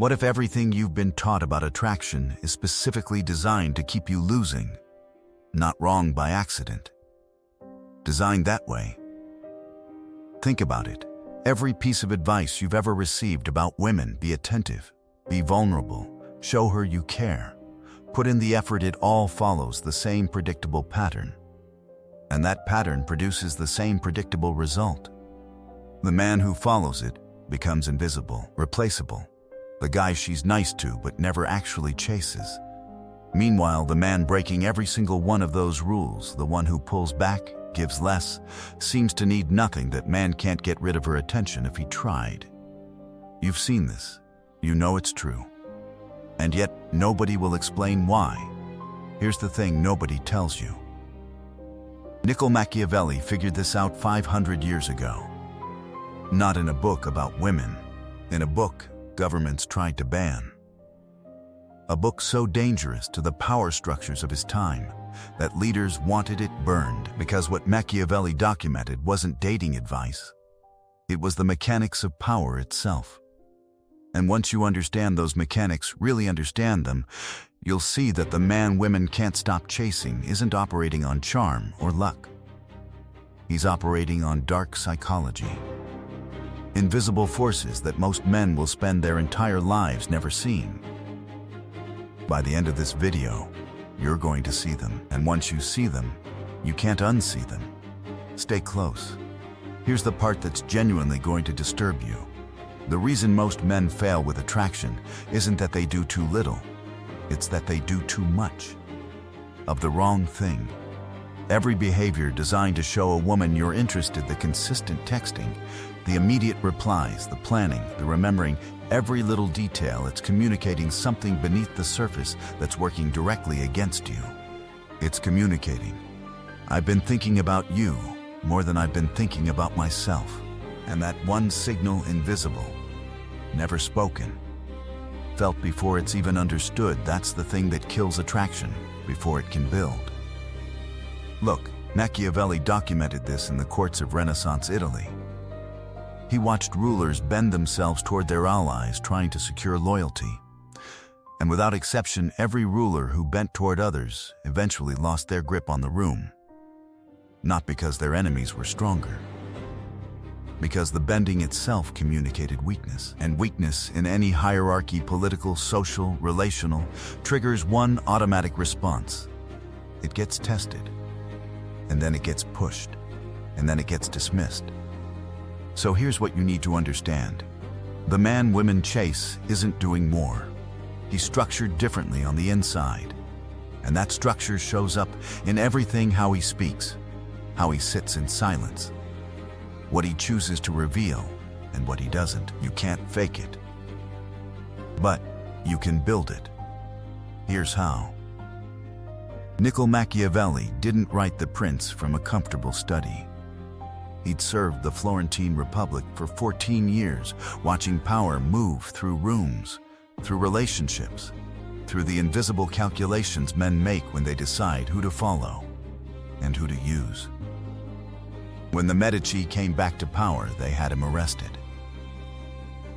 What if everything you've been taught about attraction is specifically designed to keep you losing, not wrong by accident? Designed that way. Think about it. Every piece of advice you've ever received about women: be attentive, be vulnerable, show her you care, put in the effort, it all follows the same predictable pattern. And that pattern produces the same predictable result. The man who follows it becomes invisible, replaceable. The guy she's nice to but never actually chases. Meanwhile, the man breaking every single one of those rules, the one who pulls back, gives less, seems to need nothing. That man can't get rid of her attention if he tried. You've seen this. You know it's true. And yet, nobody will explain why. Here's the thing nobody tells you. Machiavelli figured this out 500 years ago. Not in a book about women. In a book governments tried to ban. A book so dangerous to the power structures of his time that leaders wanted it burned, because what Machiavelli documented wasn't dating advice. It was the mechanics of power itself. And once you understand those mechanics, really understand them, you'll see that the man women can't stop chasing isn't operating on charm or luck. He's operating on dark psychology. Invisible forces that most men will spend their entire lives never seeing. By the end of this video, you're going to see them. And once you see them, you can't unsee them. Stay close. Here's the part that's genuinely going to disturb you. The reason most men fail with attraction isn't that they do too little. It's that they do too much. Of the wrong thing. Every behavior designed to show a woman you're interested, the consistent texting, the immediate replies, the planning, the remembering, every little detail, it's communicating something beneath the surface that's working directly against you. It's communicating, I've been thinking about you more than I've been thinking about myself. And that one signal, invisible, never spoken, felt before it's even understood, that's the thing that kills attraction before it can build. Look, Machiavelli documented this in the courts of Renaissance Italy. He watched rulers bend themselves toward their allies, trying to secure loyalty. And without exception, every ruler who bent toward others eventually lost their grip on the room. Not because their enemies were stronger, because the bending itself communicated weakness. And weakness in any hierarchy, political, social, relational, triggers one automatic response. It gets tested, and then it gets pushed, and then it gets dismissed. So here's what you need to understand. The man women chase isn't doing more. He's structured differently on the inside. And that structure shows up in everything: how he speaks, how he sits in silence, what he chooses to reveal, and what he doesn't. You can't fake it. But you can build it. Here's how. Machiavelli didn't write The Prince from a comfortable study. He'd served the Florentine Republic for 14 years, watching power move through rooms, through relationships, through the invisible calculations men make when they decide who to follow and who to use. When the Medici came back to power, they had him arrested.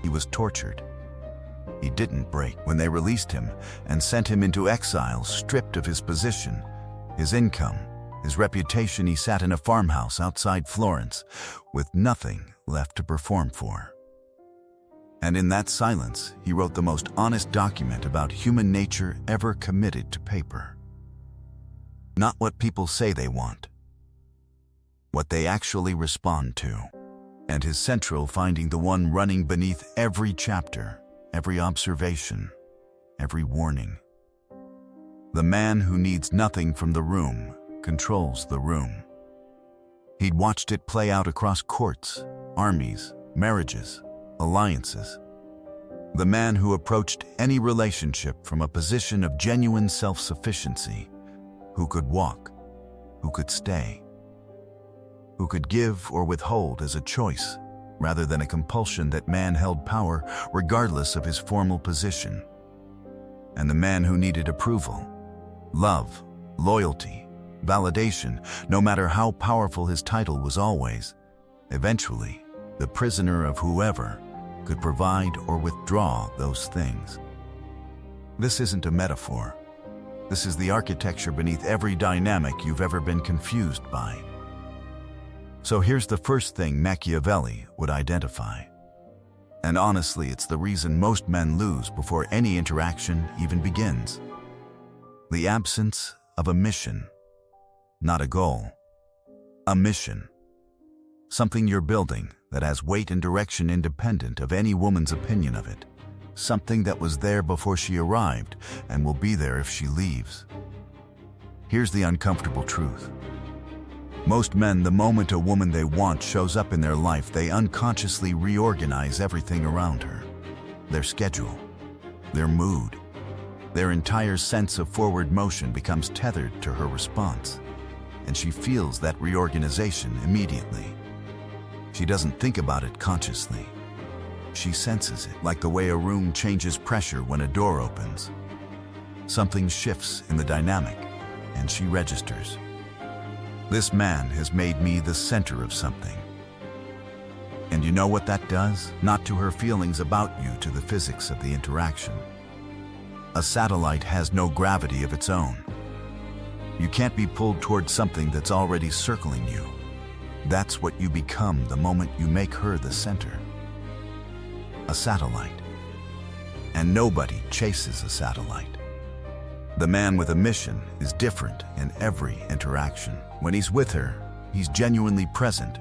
He was tortured. He didn't break. When they released him and sent him into exile, stripped of his position, his income, his reputation, he sat in a farmhouse outside Florence with nothing left to perform for. And in that silence, he wrote the most honest document about human nature ever committed to paper. Not what people say they want, what they actually respond to. And his central finding, the one running beneath every chapter, every observation, every warning. The man who needs nothing from the room controls the room. He'd watched it play out across courts, armies, marriages, alliances. The man who approached any relationship from a position of genuine self-sufficiency, who could walk, who could stay, who could give or withhold as a choice, rather than a compulsion. That man held power regardless of his formal position. And the man who needed approval, love, loyalty, validation, no matter how powerful his title, was always, eventually, the prisoner of whoever could provide or withdraw those things. This isn't a metaphor. This is the architecture beneath every dynamic you've ever been confused by. So here's the first thing Machiavelli would identify. And honestly, it's the reason most men lose before any interaction even begins. The absence of a mission. Not a goal. A mission. Something you're building that has weight and direction independent of any woman's opinion of it. Something that was there before she arrived and will be there if she leaves. Here's the uncomfortable truth. Most men, the moment a woman they want shows up in their life, they unconsciously reorganize everything around her. Their schedule, their mood, their entire sense of forward motion becomes tethered to her response. And she feels that reorganization immediately. She doesn't think about it consciously. She senses it, like the way a room changes pressure when a door opens. Something shifts in the dynamic, and she registers. This man has made me the center of something. And you know what that does? Not to her feelings about you, to the physics of the interaction. A satellite has no gravity of its own. You can't be pulled toward something that's already circling you. That's what you become the moment you make her the center. A satellite. And nobody chases a satellite. The man with a mission is different in every interaction. When he's with her, he's genuinely present,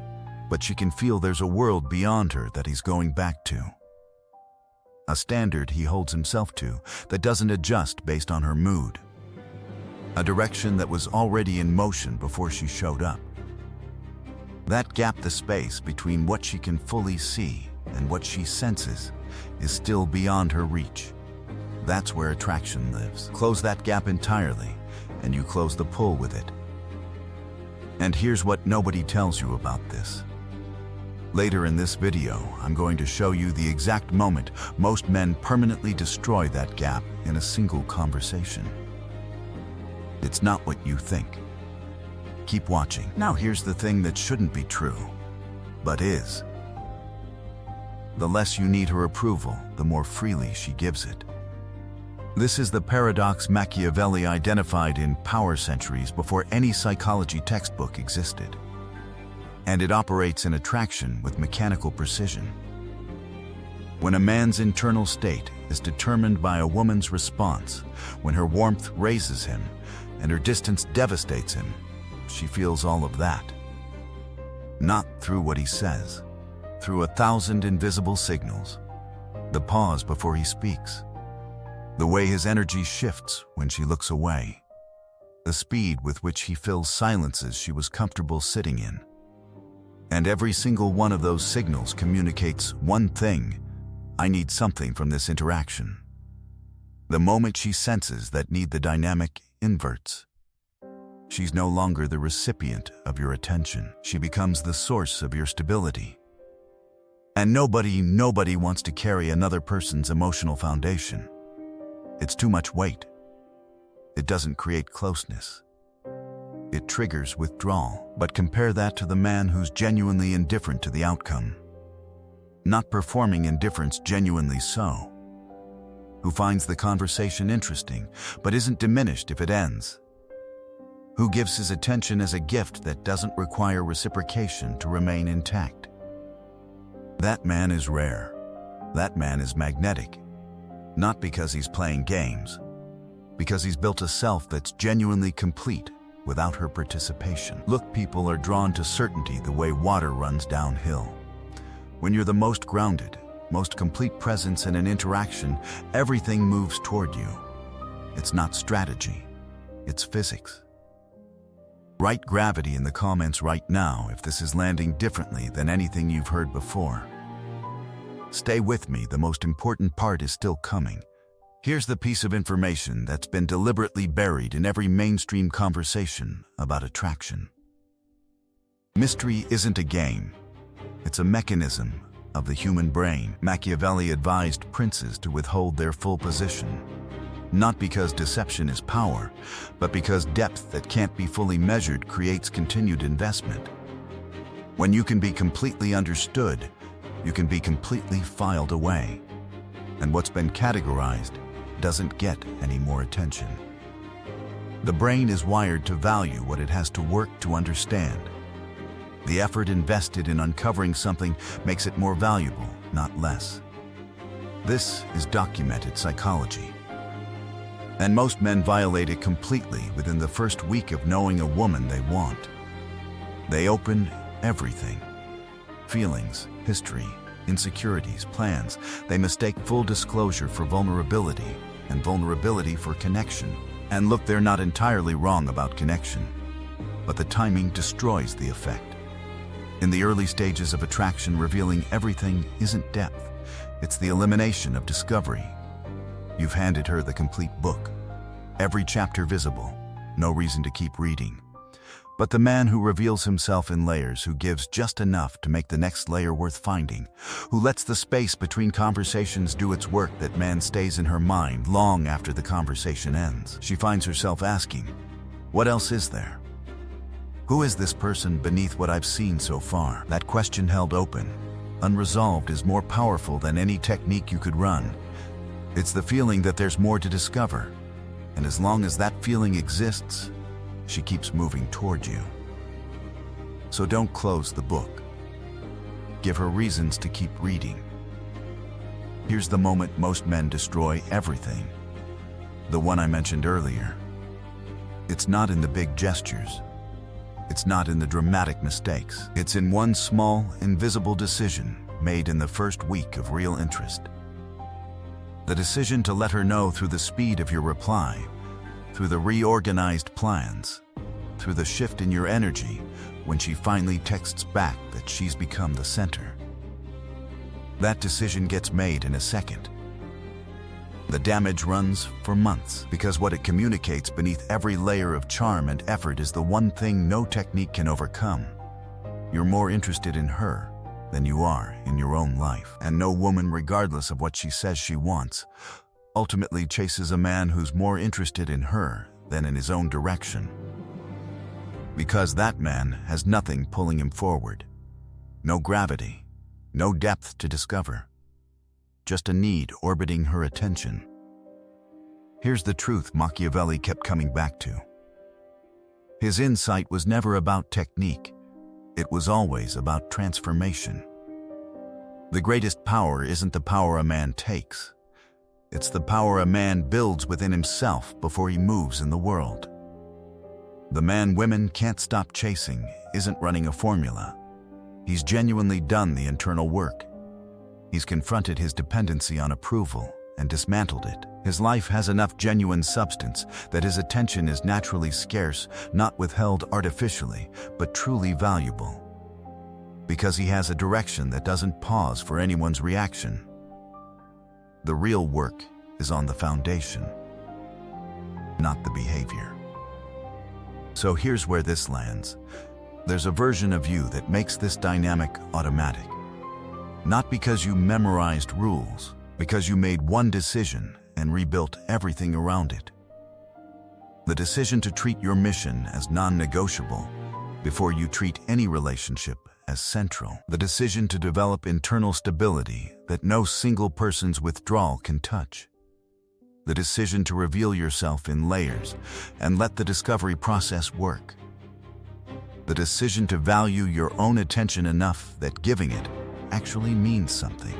but she can feel there's a world beyond her that he's going back to. A standard he holds himself to that doesn't adjust based on her mood. A direction that was already in motion before she showed up. That gap, the space between what she can fully see and what she senses, is still beyond her reach. That's where attraction lives. Close that gap entirely, and you close the pull with it. And here's what nobody tells you about this. Later in this video, I'm going to show you the exact moment most men permanently destroy that gap in a single conversation. It's not what you think. Keep watching. Now here's the thing that shouldn't be true, but is. The less you need her approval, the more freely she gives it. This is the paradox Machiavelli identified in Power centuries before any psychology textbook existed. And it operates in attraction with mechanical precision. When a man's internal state is determined by a woman's response, when her warmth raises him and her distance devastates him, she feels all of that. Not through what he says, through 1,000 invisible signals. The pause before he speaks. The way his energy shifts when she looks away. The speed with which he fills silences she was comfortable sitting in. And every single one of those signals communicates one thing: I need something from this interaction. The moment she senses that need, the dynamic inverts. She's no longer the recipient of your attention. She becomes the source of your stability. And nobody wants to carry another person's emotional foundation. It's too much weight. It doesn't create closeness. It triggers withdrawal. But compare that to the man who's genuinely indifferent to the outcome. Not performing indifference, genuinely so. Who finds the conversation interesting, but isn't diminished if it ends. Who gives his attention as a gift that doesn't require reciprocation to remain intact. That man is rare. That man is magnetic. Not because he's playing games, because he's built a self that's genuinely complete without her participation. Look, people are drawn to certainty the way water runs downhill. When you're the most grounded, most complete presence in an interaction, everything moves toward you. It's not strategy, it's physics. Write gravity in the comments right now if this is landing differently than anything you've heard before. Stay with me, the most important part is still coming. Here's the piece of information that's been deliberately buried in every mainstream conversation about attraction. Mystery isn't a game. It's a mechanism of the human brain. Machiavelli advised princes to withhold their full position. Not because deception is power, but because depth that can't be fully measured creates continued investment. When you can be completely understood, you can be completely filed away, and what's been categorized doesn't get any more attention. The brain is wired to value what it has to work to understand. The effort invested in uncovering something makes it more valuable, not less. This is documented psychology. And most men violate it completely within the first week of knowing a woman they want. They open everything. Feelings, history, insecurities, plans. They mistake full disclosure for vulnerability, and vulnerability for connection. And look, they're not entirely wrong about connection, but the timing destroys the effect. In the early stages of attraction, revealing everything isn't depth. It's the elimination of discovery. You've handed her the complete book. Every chapter visible. No reason to keep reading. But the man who reveals himself in layers, who gives just enough to make the next layer worth finding, who lets the space between conversations do its work, that man stays in her mind long after the conversation ends. She finds herself asking, what else is there? Who is this person beneath what I've seen so far? That question held open, unresolved, is more powerful than any technique you could run. It's the feeling that there's more to discover, and as long as that feeling exists, she keeps moving toward you. So don't close the book. Give her reasons to keep reading. Here's the moment most men destroy everything. The one I mentioned earlier. It's not in the big gestures. It's not in the dramatic mistakes. It's in one small, invisible decision made in the first week of real interest. The decision to let her know through the speed of your reply, through the reorganized plans, through the shift in your energy when she finally texts back that she's become the center. That decision gets made in a second. The damage runs for months, because what it communicates beneath every layer of charm and effort is the one thing no technique can overcome. You're more interested in her than you are in your own life. And no woman, regardless of what she says she wants, ultimately chases a man who's more interested in her than in his own direction. Because that man has nothing pulling him forward. No gravity, no depth to discover. Just a need orbiting her attention. Here's the truth Machiavelli kept coming back to. His insight was never about technique. It was always about transformation. The greatest power isn't the power a man takes. It's the power a man builds within himself before he moves in the world. The man women can't stop chasing isn't running a formula. He's genuinely done the internal work. He's confronted his dependency on approval and dismantled it. His life has enough genuine substance that his attention is naturally scarce, not withheld artificially, but truly valuable. Because he has a direction that doesn't pause for anyone's reaction. The real work is on the foundation, not the behavior. So here's where this lands. There's a version of you that makes this dynamic automatic. Not because you memorized rules, because you made one decision and rebuilt everything around it. The decision to treat your mission as non-negotiable before you treat any relationship as central. The decision to develop internal stability that no single person's withdrawal can touch. The decision to reveal yourself in layers and let the discovery process work. The decision to value your own attention enough that giving it actually means something.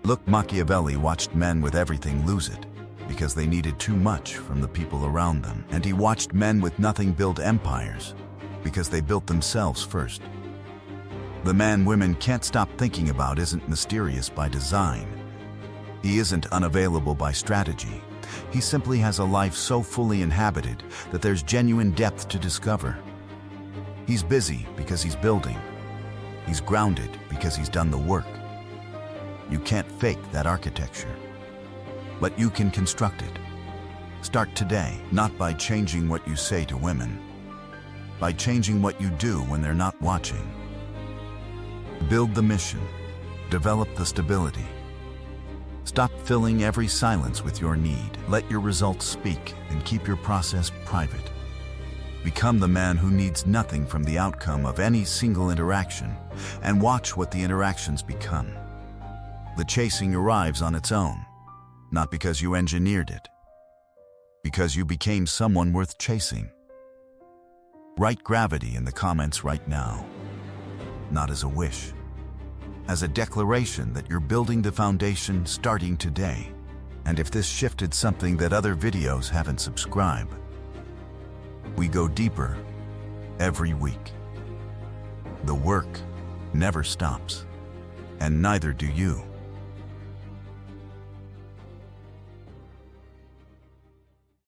Look, Machiavelli watched men with everything lose it because they needed too much from the people around them. And he watched men with nothing build empires because they built themselves first. The man women can't stop thinking about isn't mysterious by design. He isn't unavailable by strategy. He simply has a life so fully inhabited that there's genuine depth to discover. He's busy because he's building. He's grounded because he's done the work. You can't fake that architecture, but you can construct it. Start today, not by changing what you say to women, by changing what you do when they're not watching. Build the mission, develop the stability. Stop filling every silence with your need. Let your results speak and keep your process private. Become the man who needs nothing from the outcome of any single interaction, and watch what the interactions become. The chasing arrives on its own, not because you engineered it, because you became someone worth chasing. Write gravity in the comments right now, not as a wish, as a declaration that you're building the foundation starting today. And if this shifted something that other videos haven't, subscribe. We go deeper every week. The work never stops, and neither do you.